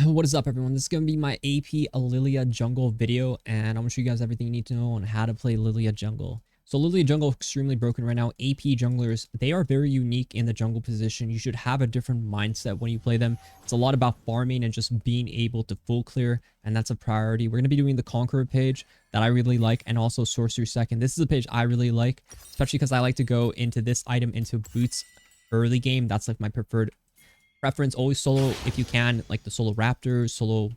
What is up, everyone? This is going to be my AP Lillia jungle video, and I'm going to show you guys everything you need to know on how to play Lillia jungle. So Lillia jungle is extremely broken right now. AP junglers, they are very unique in the jungle position. You should have a different mindset when you play them. It's a lot about farming and just being able to full clear, and that's a priority. We're going to be doing the Conqueror page that I really like, and also Sorcery second. This is a page I really like, especially because I like to go into this item into boots early game. That's like my preference. Always solo if you can, like the solo raptors, solo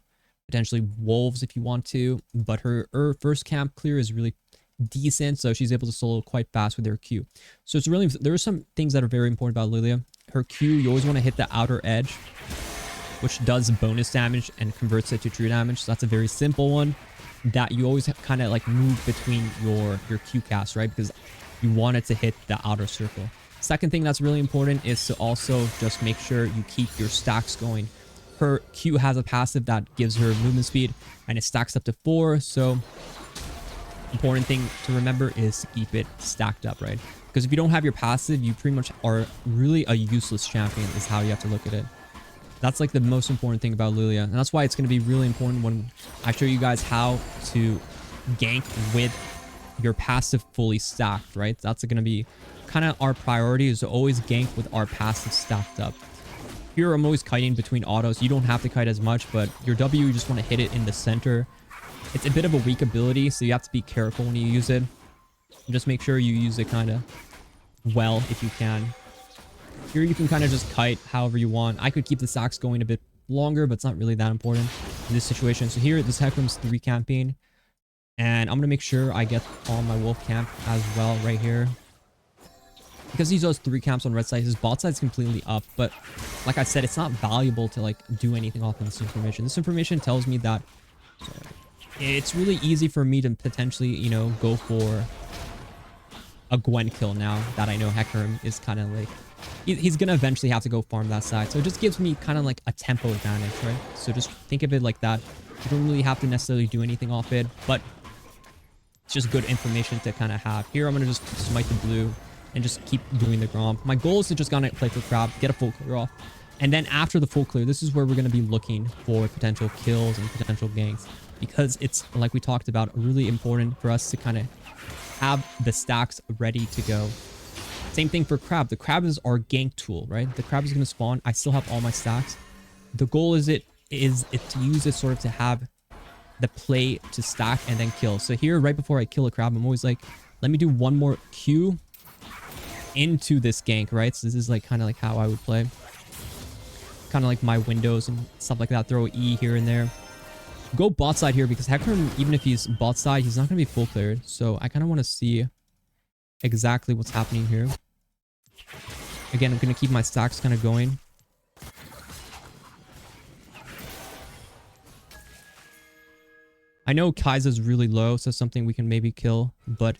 potentially wolves if you want to, but her first camp clear is really decent, so she's able to solo quite fast with her Q. So it's really, there are some things that are very important about Lillia. Her Q, you always want to hit the outer edge, which does bonus damage and converts it to true damage. So that's a very simple one that you always kind of like move between your Q cast, right? Because you want it to hit the outer circle. Second thing that's really important is to also just make sure you keep your stacks going. Her Q has a passive that gives her movement speed and it stacks up to 4. So important thing to remember is to keep it stacked up, right? Because if you don't have your passive, you pretty much are really a useless champion is how you have to look at it. That's like the most important thing about Lillia. And that's why it's going to be really important when I show you guys how to gank with your passive fully stacked, right? That's going to be kind of our priority, is to always gank with our passive stacked up. Here I'm always kiting between autos. You don't have to kite as much, but your W, you just want to hit it in the center. It's a bit of a weak ability, so you have to be careful when you use it. Just make sure you use it kind of well if you can. Here you can kind of just kite however you want. I could keep the stacks going a bit longer, but it's not really that important in this situation. So here, this Hecarim's 3 camping, and I'm going to make sure I get on my wolf camp as well right here. Because he does 3 camps on red side, his bot side is completely up. But like I said, it's not valuable to like do anything off of this information. This information tells me that it's really easy for me to potentially, you know, go for a Gwen kill now that I know Hecarim is kind of like, he's going to eventually have to go farm that side. So it just gives me kind of like a tempo advantage, right? So just think of it like that. You don't really have to necessarily do anything off it, but it's just good information to kind of have. Here I'm going to just smite the blue and just keep doing the Gromp. My goal is to just gonna play for crab, get a full clear off. And then after the full clear, this is where we're going to be looking for potential kills and potential ganks. Because it's, like we talked about, really important for us to kind of have the stacks ready to go. Same thing for crab. The crab is our gank tool, right? The crab is going to spawn. I still have all my stacks. The goal is to use it sort of to have the play to stack and then kill. So here, right before I kill a crab, I'm always like, let me do one more Q into this gank, right? So this is like kind of like how I would play, kind of like my windows and stuff like that. Throw E here and there. Go bot side here because Hecarim, even if he's bot side, he's not going to be full cleared. So I kind of want to see exactly what's happening here. Again, I'm going to keep my stacks kind of going. I know Kai'Sa's really low, so something we can maybe kill, but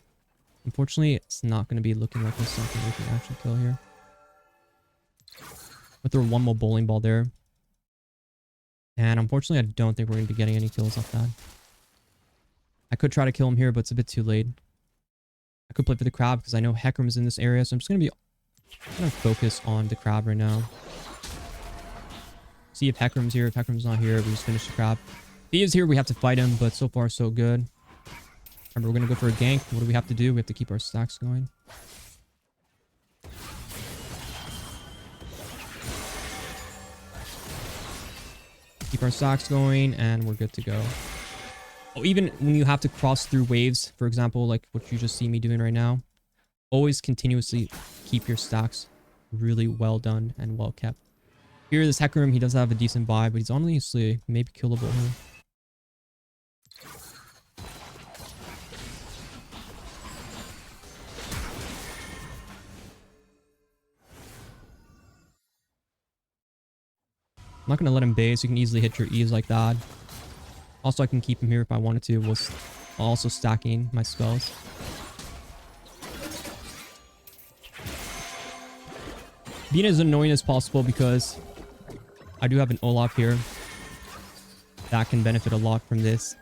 unfortunately, it's not going to be looking like there's something we can actually kill here. We'll throw one more bowling ball there. And unfortunately, I don't think we're going to be getting any kills off that. I could try to kill him here, but it's a bit too late. I could play for the crab because I know Hecarim is in this area, so I'm just going to focus on the crab right now. See if Hecarim's here. If Hecarim's not here, we just finish the crab. If he is here, we have to fight him, but so far, so good. Remember, we're going to go for a gank. What do we have to do? We have to keep our stacks going. Keep our stacks going, and we're good to go. Oh, even when you have to cross through waves, for example, like what you just see me doing right now, always continuously keep your stacks really well done and well kept. Here, this Hecarim, he does have a decent buy, but he's honestly maybe killable here. I'm not going to let him base. You can easily hit your E's like that. Also, I can keep him here if I wanted to, while also stacking my spells. Being as annoying as possible because I do have an Olaf here that can benefit a lot from this.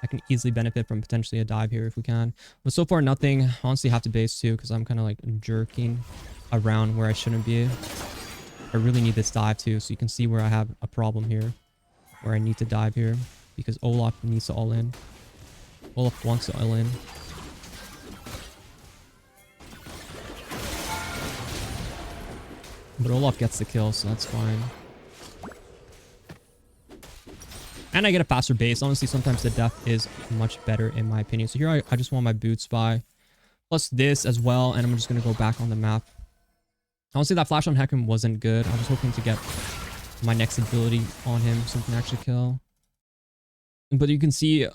I can easily benefit from potentially a dive here if we can. But so far, nothing. Honestly, have to base too because I'm kind of like jerking around where I shouldn't be. I really need this dive too, so you can see where I have a problem here. Where I need to dive here. Because Olaf needs to all in. Olaf wants to all in. But Olaf gets the kill, so that's fine. And I get a faster base. Honestly, sometimes the death is much better in my opinion. So here I just want my boots by. Plus this as well. And I'm just going to go back on the map. Honestly, that flash on Hecarim wasn't good. I was hoping to get my next ability on him so we can actually kill. But you can see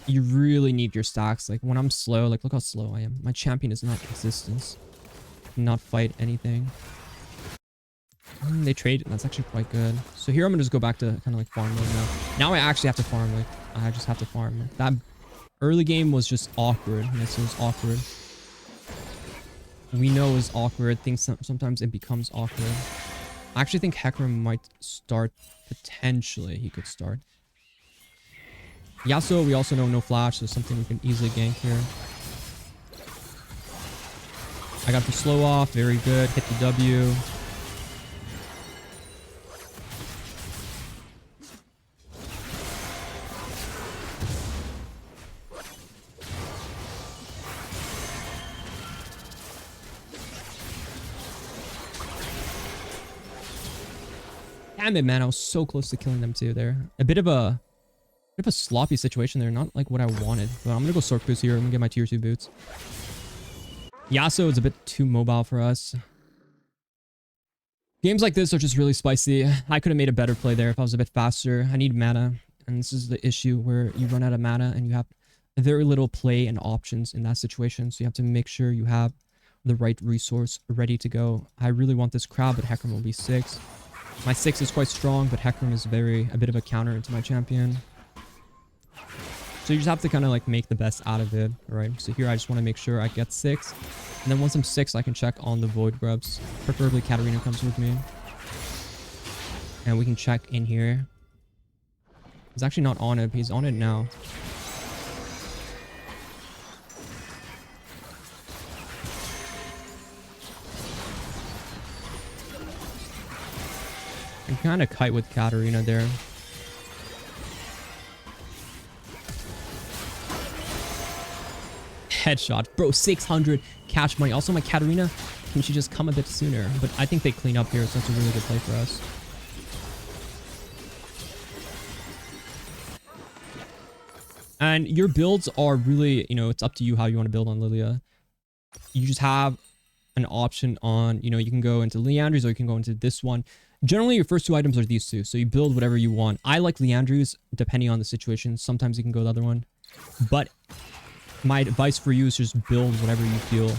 you really need your stacks. Like when I'm slow, like look how slow I am. My champion is not existence. Not fight anything. They trade. That's actually quite good. So here I'm gonna just go back to kind of like farm mode now. Now I actually have to farm. Like I just have to farm. That early game was just awkward. Yes, it was awkward. We know it's awkward. Things sometimes it becomes awkward. I actually think Hecarim might start potentially. He could start. Yasuo, we also know no flash, so something we can easily gank here. I got the slow off. Very good. Hit the W. Damn it, man. I was so close to killing them too there. A bit of a sloppy situation there. Not like what I wanted. But I'm going to go Sword Boots here. I'm going to get my tier 2 boots. Yasuo is a bit too mobile for us. Games like this are just really spicy. I could have made a better play there if I was a bit faster. I need mana. And this is the issue where you run out of mana and you have very little play and options in that situation. So you have to make sure you have the right resource ready to go. I really want this crowd, but Hecarim will be 6. My 6 is quite strong, but Hecarim is a bit of a counter into my champion. So you just have to kind of like make the best out of it, right? So here I just want to make sure I get 6. And then once I'm 6, I can check on the Void Grubs. Preferably Katarina comes with me. And we can check in here. He's actually not on it. He's on it now. I can kind of kite with Katarina there. Headshot. Bro, 600 cash money. Also, my Katarina, can she just come a bit sooner? But I think they clean up here, so that's a really good play for us. And your builds are really, it's up to you how you want to build on Lillia. You just have an option on, you can go into Liandry's or you can go into this one. Generally, your first 2 items are these 2, so you build whatever you want. I like Liandry's, depending on the situation. Sometimes you can go the other one. But my advice for you is just build whatever you feel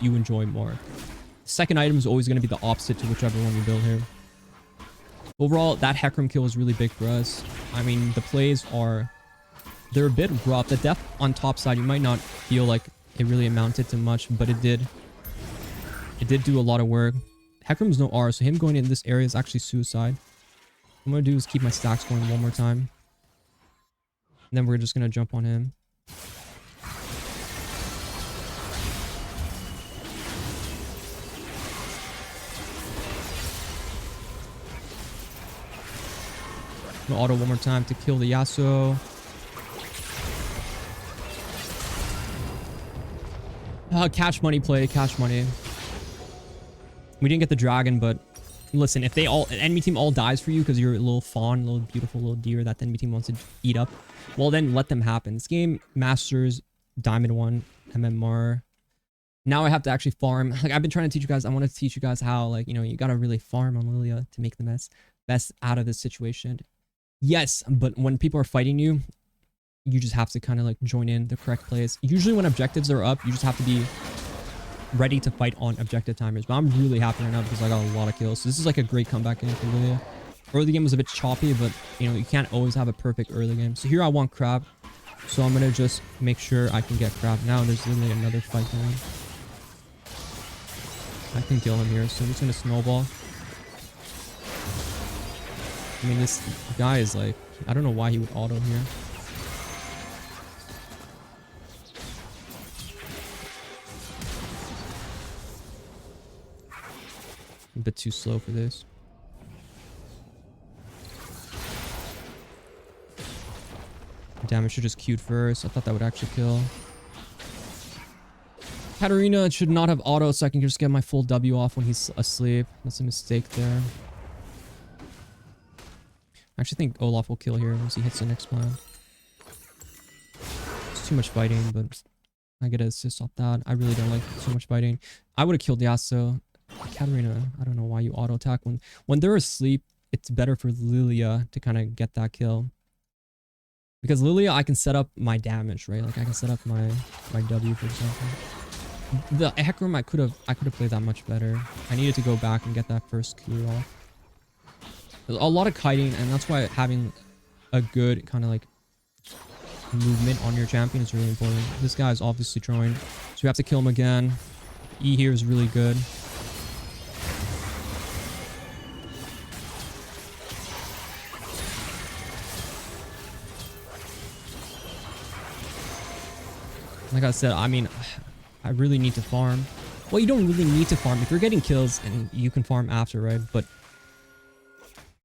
you enjoy more. Second item is always going to be the opposite to whichever one you build here. Overall, that Hecarim kill was really big for us. I mean, the plays they're a bit rough. The death on top side, you might not feel like it really amounted to much, but it did. It did do a lot of work. Hecarim's no R, so him going in this area is actually suicide. What I'm going to do is keep my stacks going one more time. And then we're just going to jump on him. Auto one more time to kill the Yasuo. Cash money play, cash money. We didn't get the dragon, but listen, if enemy team all dies for you because you're a little fawn, little beautiful little deer that the enemy team wants to eat up, well then let them happen. This game, Masters, Diamond 1, MMR. Now I have to actually farm. Like I've been trying to teach you guys, I want to teach you guys how, like, you gotta really farm on Lillia to make the best out of this situation. Yes, but when people are fighting you, you just have to kind of like join in the correct plays. Usually when objectives are up, you just have to be ready to fight on objective timers. But I'm really happy right now because I got a lot of kills. So this is like a great comeback game for Lillia. Early game was a bit choppy, but you can't always have a perfect early game. So here I want crab. So I'm going to just make sure I can get crab. Now there's literally another fight going. I can kill him here. So I'm just going to snowball. I mean, this guy is like, I don't know why he would auto here. a bit too slow for this. Damn, I should just queued first. I thought that would actually kill. Katarina should not have auto, so I can just get my full W off when he's asleep. That's a mistake there. I actually think Olaf will kill here once he hits the next plan. It's too much fighting, but I get an assist off that. I really don't like so much fighting. I would have killed Yasuo. Katarina, I don't know why you auto attack. When they're asleep, it's better for Lillia to kind of get that kill. Because Lillia, I can set up my damage, right? Like I can set up my W, for example. The Hecarim, I could have played that much better. I needed to go back and get that first Q off. There's a lot of kiting, and that's why having a good kind of like movement on your champion is really important. This guy is obviously throwing, so we have to kill him again. E here is really good. Like I said, I mean, I really need to farm. Well, you don't really need to farm if you're getting kills, and you can farm after, right? But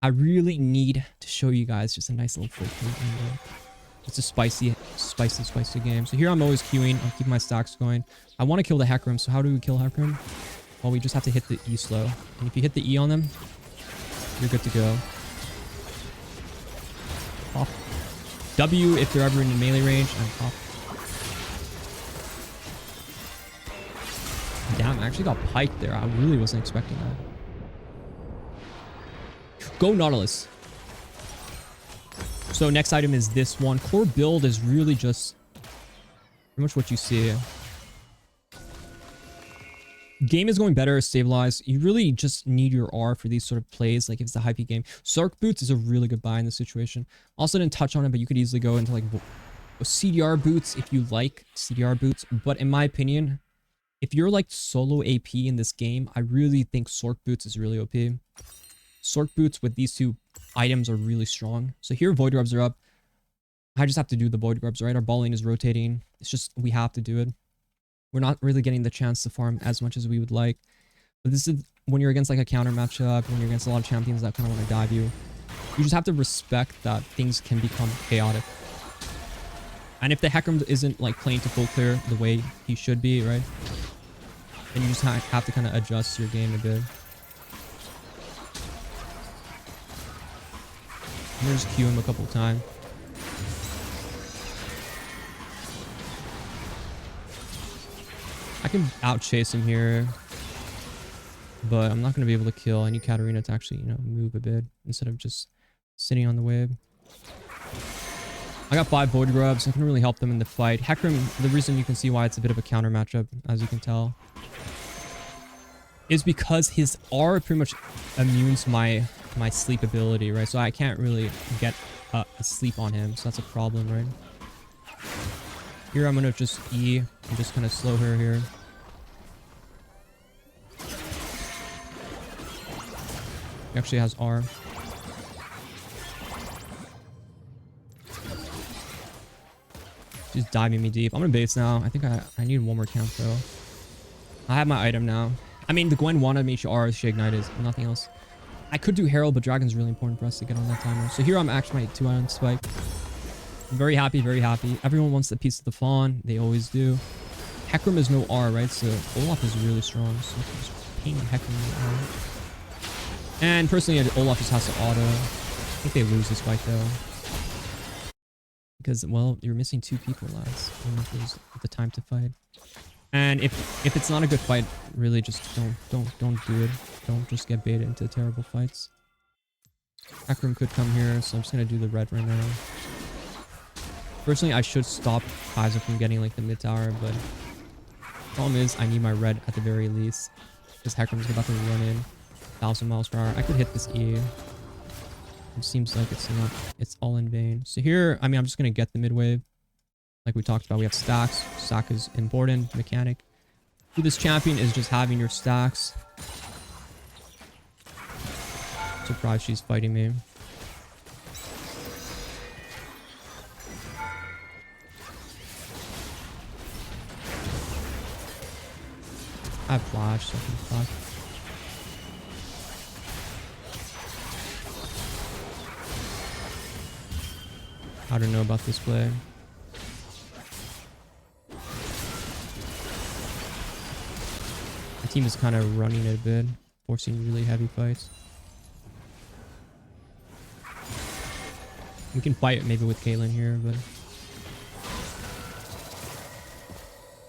I really need to show you guys just a nice little full game. It's a spicy game. So here I'm always queuing. I'll keep my stacks going. I want to kill the Hecarim. So how do we kill Hecarim? Well, we just have to hit the E slow. And if you hit the E on them, you're good to go. Pop. W if they're ever in melee range, and pop. Damn, I actually got piked there. I really wasn't expecting that. Go Nautilus. So next item is this one. Core build is really just pretty much what you see. Game is going better, stabilized. You really just need your R for these sort of plays, like if it's a hype game. Sark Boots is a really good buy in this situation. Also didn't touch on it, but you could easily go into like CDR Boots if you like CDR Boots. But in my opinion, if you're like solo AP in this game, I really think Sork Boots is really OP. Sork Boots with these two items are really strong. So here Void Grubs are up. I just have to do the Void Grubs, right? Our ball lane is rotating. It's just, we have to do it. We're not really getting the chance to farm as much as we would like. But this is when you're against like a counter matchup, when you're against a lot of champions that kind of want to dive you. You just have to respect that things can become chaotic. And if the Hecarim isn't like playing to full clear the way he should be, right? Then you just have to kind of adjust your game a bit. I'm gonna just queue him a couple times. I can out chase him here, but I'm not gonna be able to kill. I need Katarina to actually, you know, move a bit instead of just sitting on the wave. I got 5 Void Grubs. I can really help them in the fight. Hecarim, the reason you can see why it's a bit of a counter matchup, as you can tell, is because his R pretty much immunes my sleep ability, right? So I can't really get a sleep on him, so that's a problem, right? Here I'm gonna just E and just kind of slow her here. He actually has R. She's diving me deep. I'm gonna base now. I think I need one more camp though. I have my item now. I mean, the Gwen wanted me to R, she ignited, nothing else. I could do Herald, but Dragon's really important for us to get on that timer. So here I'm actually my 2-item spike. I'm very happy, very happy. Everyone wants the piece of the Fawn. They always do. Hecarim is no R, right? So Olaf is really strong. So just ping Hecarim with R. And personally, Olaf just has to auto. I think they lose this fight though. Because, well, you're missing 2 people, lads. I don't know if there's the time to fight. And if it's not a good fight, really just don't do it. Don't just get baited into terrible fights. Hecarim could come here, so I'm just gonna do the red right now. Personally, I should stop Kaiser from getting like the mid tower, but problem is I need my red at the very least. Because Hecarim's about to run in 1,000 miles per hour. I could hit this E. It seems like it's all in vain. So here, I mean, I'm just gonna get the mid wave. Like we talked about, we have stacks. Stack is important mechanic. With this champion is just having your stacks. Surprised she's fighting me. I have flash, so I can flash. I don't know about this play. The team is kind of running it a bit, forcing really heavy fights. We can fight maybe with Caitlyn here, but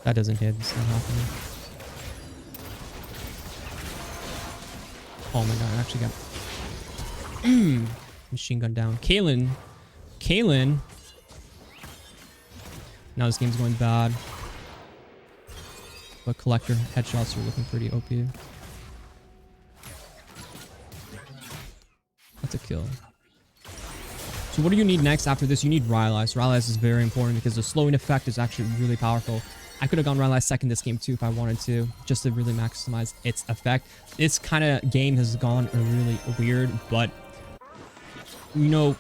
that doesn't hit. It's not happening. Oh my god, I actually got machine gun down. Caitlyn. Now this game's going bad. But collector headshots are looking pretty OP. That's a kill. So what do you need next after this? You need Rylai's. Rylai's is very important because the slowing effect is actually really powerful. I could have gone Rylai's second this game too if I wanted to, just to really maximize its effect. This kind of game has gone really weird, but you know,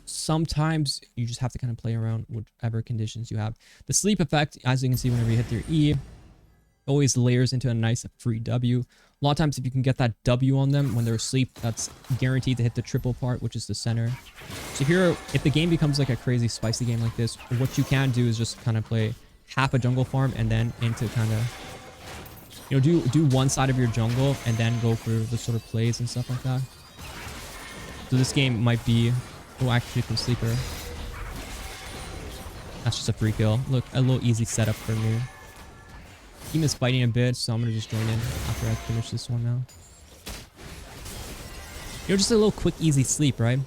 sometimes you just have to kind of play around with whatever conditions you have. The sleep effect, as you can see whenever you hit your E, always layers into a nice free W. A lot of times if you can get that W on them when they're asleep, that's guaranteed to hit the triple part, which is the center. So here, if the game becomes like a crazy spicy game like this, what you can do is just kind of play half a jungle farm and then into kind of, you know, do one side of your jungle and then go for the sort of plays and stuff like that. So this game might be, oh, actually can sleeper. That's just a free kill. Look, a little easy setup for me. Team is fighting a bit, so I'm gonna just join in after I finish this one now. You know, just a little quick, easy sleep, right?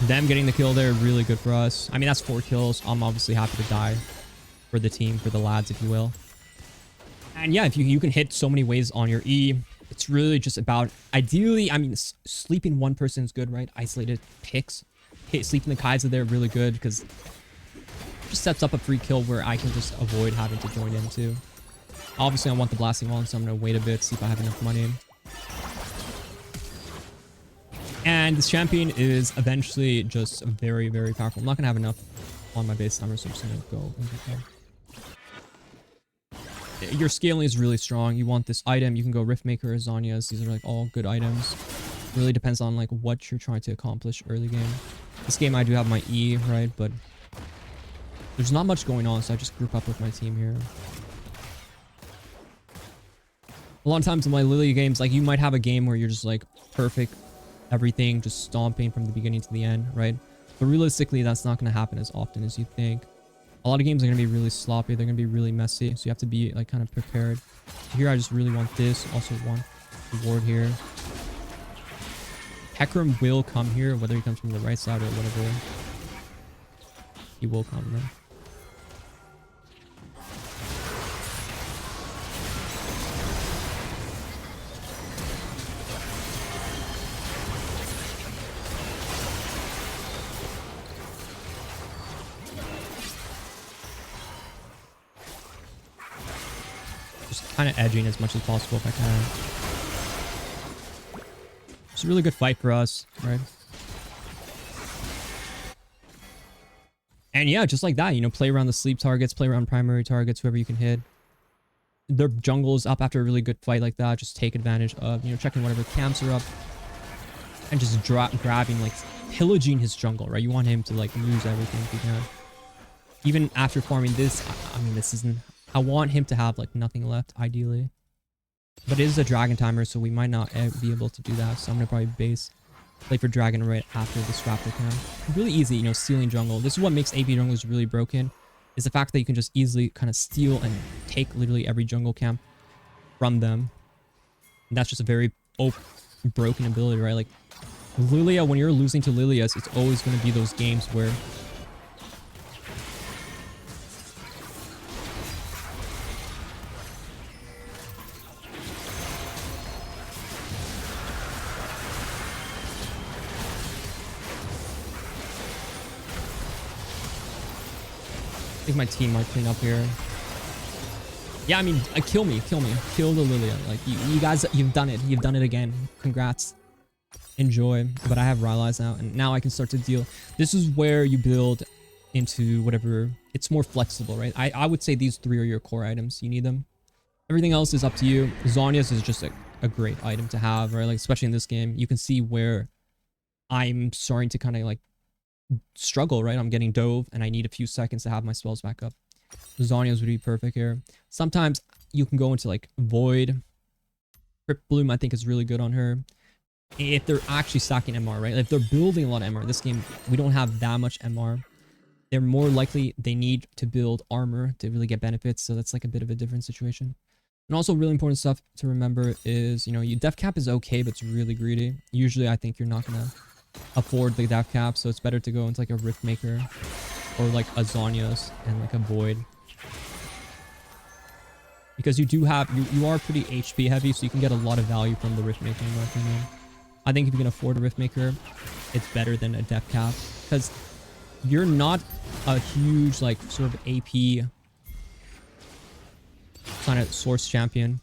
Them getting the kill there, really good for us. I mean, that's 4 kills. I'm obviously happy to die for the team, for the lads, if you will. And yeah, if you can hit so many ways on your E, it's really just about, ideally, I mean, sleeping one person is good, right? Isolated picks. Sleeping the Kai'Sa there, really good, because it just sets up a free kill where I can just avoid having to join in too. Obviously, I want the blasting wall, so I'm going to wait a bit, see if I have enough money. And this champion is eventually just very, very powerful. I'm not going to have enough on my base number, so I'm just going to go and get there. Your scaling is really strong. You want this item, you can go Riftmaker or Zhonya's. These are like all good items. Really depends on like what you're trying to accomplish early game. This game I do have my E, right? But there's not much going on, so I just group up with my team here. A lot of times in my Lillia games, like you might have a game where you're just like perfect everything, just stomping from the beginning to the end, right? But realistically, that's not going to happen as often as you think. A lot of games are going to be really sloppy. They're going to be really messy. So you have to be like kind of prepared. Here, I just really want this. Also want the ward here. Hecarim will come here, whether he comes from the right side or whatever. He will come then. Kind of edging as much as possible if I can. It's a really good fight for us, right? And yeah, just like that, you know, play around the sleep targets, play around primary targets, whoever you can hit. Their jungle is up after a really good fight like that. Just take advantage of, you know, checking whatever camps are up. And just grabbing, like, pillaging his jungle, right? You want him to, like, lose everything if you can. Even after farming this, I mean, this isn't... I want him to have like nothing left, ideally. But it is a dragon timer, so we might not be able to do that. So I'm going to probably base play for dragon right after this raptor camp. Really easy, you know, stealing jungle. This is what makes AP junglers really broken, is the fact that you can just easily kind of steal and take literally every jungle camp from them. And that's just a very broken ability, right? Like Lillia, when you're losing to Lilias, it's always going to be those games where I think my team might clean up here. Yeah, I mean, kill me. Kill the Lillia. Like, you guys, you've done it. You've done it again. Congrats. Enjoy. But I have Rylai's now, and now I can start to deal. This is where you build into whatever. It's more flexible, right? I would say these three are your core items. You need them. Everything else is up to you. Zhonya's is just a great item to have, right? Like, especially in this game, you can see where I'm starting to kind of like struggle, right? I'm getting dove and I need a few seconds to have my spells back up. Zhonya's would be perfect here. Sometimes you can go into like Void. Crypt Bloom, I think, is really good on her. If they're actually stacking MR, right? If they're building a lot of MR, this game, we don't have that much MR. They're more likely they need to build armor to really get benefits. So that's like a bit of a different situation. And also really important stuff to remember is, you know, your def cap is okay, but it's really greedy. Usually I think you're not going to afford the def cap. So it's better to go into like a Rift Maker or like a Zhonya's and like a Void. Because you do have, you are pretty HP heavy, so you can get a lot of value from the Rift Maker in my opinion. I think if you can afford a Rift Maker, it's better than a def cap. Because you're not a huge like sort of AP kind of source champion.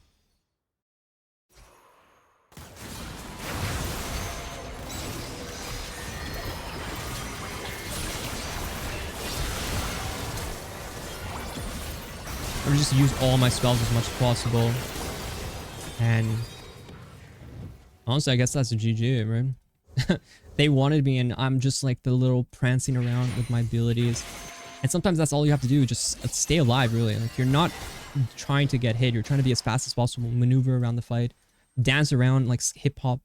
I'm gonna just use all my spells as much as possible. And honestly, I guess that's a GG, right? They wanted me and I'm just like the little prancing around with my abilities. And sometimes that's all you have to do, just stay alive, really. Like, you're not trying to get hit. You're trying to be as fast as possible, maneuver around the fight, dance around like hip hop,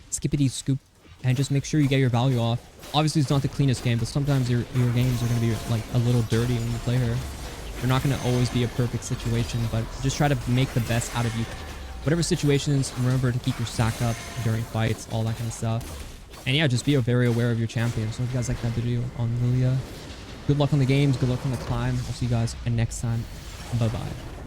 skippity scoop, and just make sure you get your value off. Obviously, it's not the cleanest game, but sometimes your games are going to be like a little dirty when you play her. They're not going to always be a perfect situation, but just try to make the best out of you. Whatever situations, remember to keep your stack up during fights, all that kind of stuff. And yeah, just be very aware of your champion. So if you guys like that video on Lillia, good luck on the games, good luck on the climb. I'll see you guys next time. Bye-bye.